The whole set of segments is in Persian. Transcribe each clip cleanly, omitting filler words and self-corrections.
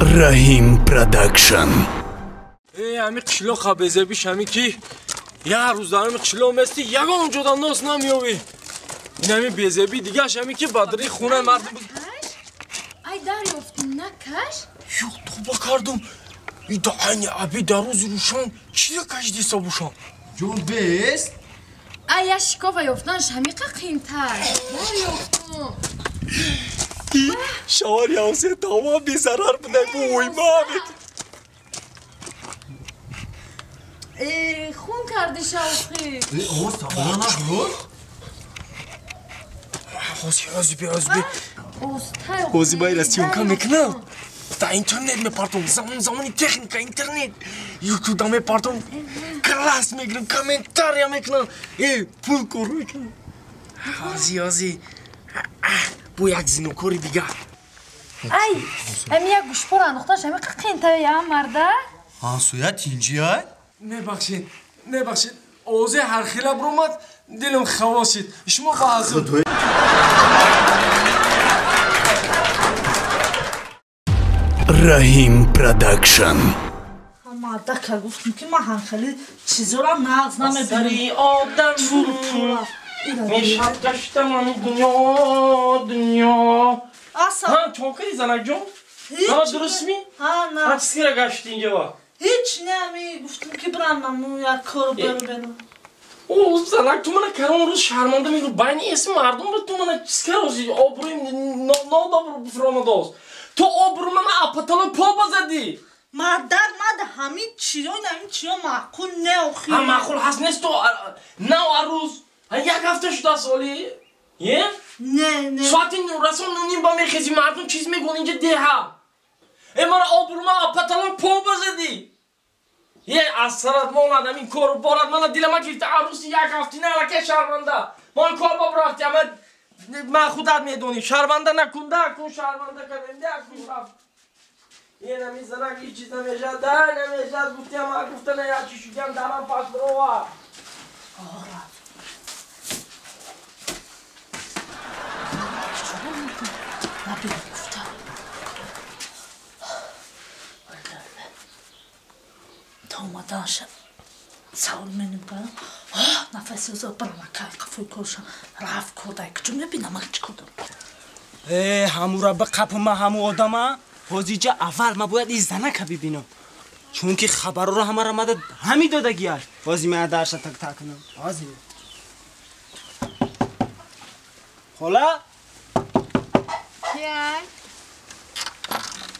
Rahim Production. Ами qishloq bezebî şemî ya rûzanî qishloq mestî yagon codan nos namiyovî. İnemi bezebî diga şemî ki badrî xune mardı. Ay daryoftum nakaş? Yok to bakardım. İda aynı abi daruz ruşan çile kaçtı sabuşan. John Best. Ay yaşkova yoftan şemîqa qîmtar. Daryoftum. Şavar yavse tamam bir zarar bıday bu uyma abi. خون کردی شوخی آقا سبانا نبود؟ حوزی حوزی باید رسیونکا میکنم تا اینترنت میپارتم زمانی تکنیکا اینترنت یوتیوب میپارتم کلاس میگیرم کامنتاریا میکنم پول کار میکنم حوزی bu jak zinokori diga. Ay, emiye guşpor anıqtaş, emi qıqintaya ya marda. Hansuya tinciye? Ne bakşin. Oze her xila bromat dilim xavaşit. İşmo bazı. Rahim Production. Ama dakika guftum ki mahankali çizola nağzına Sari adam Meşat kaçtamam dünya. Asa. Ha çok iyi zanacığım. Ama dürüst mi? Ha na. Kaç kere kaçtın cevap? Hiç ne mi guftum ki branmam ya korber benim. O zanak tu bana karan roz şarmanda mi bayni ismi vardı mı tu bana çıskaroz o burim no da fromados. Tu o buruma apatalı pol bazadi. Madar hami çiyo makul ne oxi. Ha makul hasnes tu ne aruz. Ha yak hafta şu da soli. Ye? Ne. Suatin rason nunin ba mekhezi mardum çizme golince deha. Emara o buruma apatalı pol bazadi. Ye asrat mon adamın koru borat bana dilema girdi arusi yak hafta ne alake şarmanda. Mon korba bıraktı ama ma xudat medoni şarmanda nakunda kun şarmanda kadende akun raf. Ye namizana ki çiz namejad da namejad gufti ama gufta ne ya çüşügen daran pasbrova. Olmadan sağol benim kanım. Nefesi uzak bana kafayı koşan. Raf koday küçüm ne binamak çıkıldı. همورا به قپ ما همو آدما حوزیجا اول ما باید این زنک ببینم چون که خبر رو همه را مدد همی دادگی هست حوزی من درش تک کنم حوزی خلا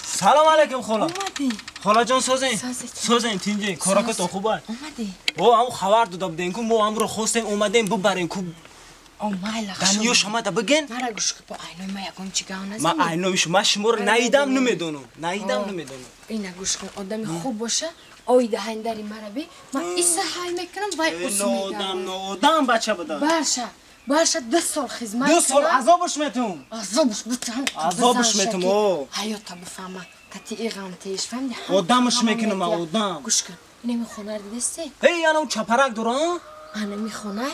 سلام علیکم خلا اومدی خلا جان سازین تینجی کاراکتون خوبه اومدی او همو خبر دادم دین که ما هم رو خواستیم اومدیم ببریم که اومای دنیو شما دا بگین مرا گوش که با اینو ما یکم چیگاه نزدی ما اینو ما شما رو ندیدم نمیدونم اینا گوش کن آدمی خوب باشه اوی دهندری مرا بی ما ایسا حال میکنم وای اسمی دارم آدم بچه بده باشه 2 سال خدمت 2 سال عذابش میتونم عذابش میتونم حیاتا بفهمم کتی ایغام تیش فهمیدی آدمش میکنم آدم گوش کن اینه خونه رو دیدستی هی انا اون چپرک دارم انا میخونه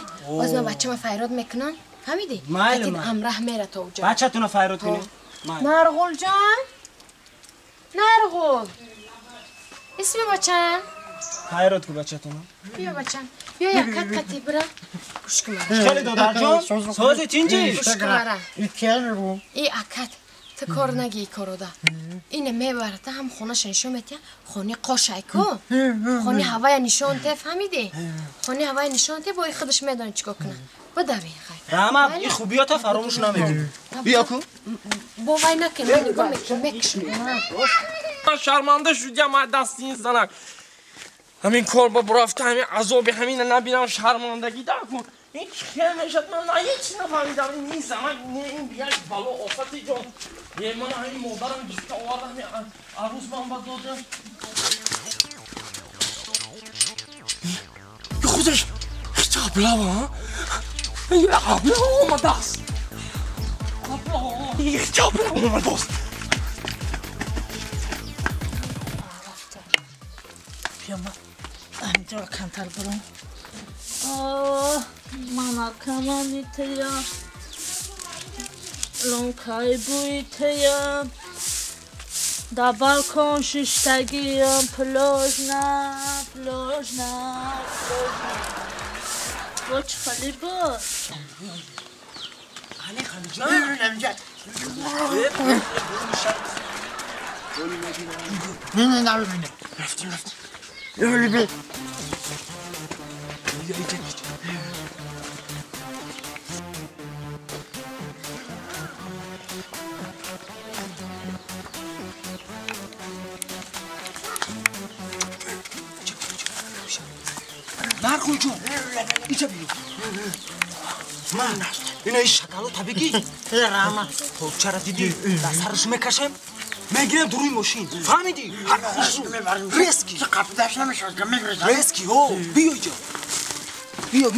از ما بچه ما فیراد میکنن فهمیدی کتی امراه میره تو جا بچه تونه فیراد کنی نرغول جان نرغول اسم بچن فیراد کو بچه تونه بیا بچن بیا یک کتی برا گوش کن خیلی دادر جان سازی تینجی گوش کن ای اکت تو کار نگی ای کارو دا اینه میبرده هم خونه شنشو میتیم خونه قاشای کو خونه هوای نشانته فهمیدی خونه هوای نشانته با خودش میدونه چیکار کنه بدوی خیر رحمت این خوبیاتا فراموش نمیکنی بیا کو با وای نکن من نگاه میکشم شرمنده شدیم دست این زنک همین کار با برافته همین عذاب همین نبینم شرمندگی دا کن این خیلی میشد من هیچ نفهمیدم این زمان این بیاش بالا آفتی جان یه من همین مادرم گفت آورده همین عروس من با داده یه خودش هیچ ابلا ها یه ابلا اومده است هیچ ابلا اومده است Piyama. Anca kantar burun. Mana kaman iteya. Lonkay bu iteya. در بالکن شیشتگیم پلوژنا باچ خالی بود علی خالی جان نه ببینه رفتیم یولی بی نرکن جون اینجا بیرون من اینا این شکلو تبگی رحمه خب چرا دیدی دسترش میکشم میگیرم دروی ماشین فهمیدی هر خوشو ریسکی قبل داشت نمیشود که میگریزم ریسکی هو بیا اینجا بیا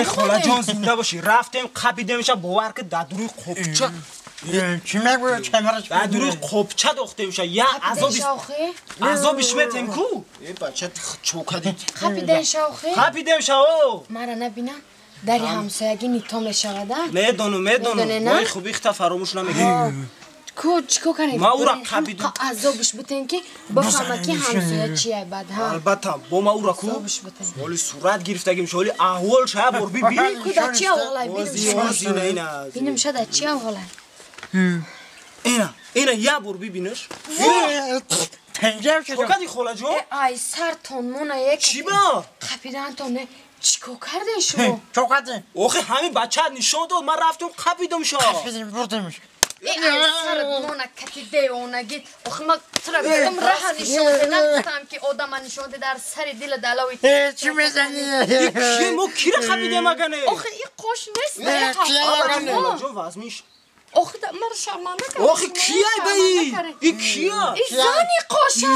خاله جان زنده باشی رفتیم قبیدیمش باور که در دروی قبچه چی میگوی چمرش در دروی قبچه داختیمش یا عذابش میتیم کو این بچه چوکدی خپیدن شاخه قبیدیمش او مرا نبینم دری همسایگی نیتام شده میدونم وای خوبی اختا فراموش نمیگی چیکو کنید ما او را قبیدم عذابش بتین که بفهمه که همسایه چیه بعد ها البته با ما او را کو عذابش بتین ولی صورت گرفتگیم شولی احوال شب بر بی کو دا چی اولای وازی نه بینم شده چی اولای اینا یا بر ببینش تنجر شد چوکدی خاله جان ای سر تونمونه یک چی با خپیدن تونه چیکو کردن شو چوکدی آخه همین بچه نشان داد من رفتم قبیدم شا قفیدیم بردیمش ای سر مونه کتیده اونگی آخه ما ترا بیدم راه نشونده نگفتم که آدم نشونده در سر دل دلاوی چی میزنی؟ کی مو کی را خبیده مگنه آخه این قوش نیست خاله جان وزمیش آخه مرا شرمنده کرد آخه کیه بایی این کیه این زنی قوشه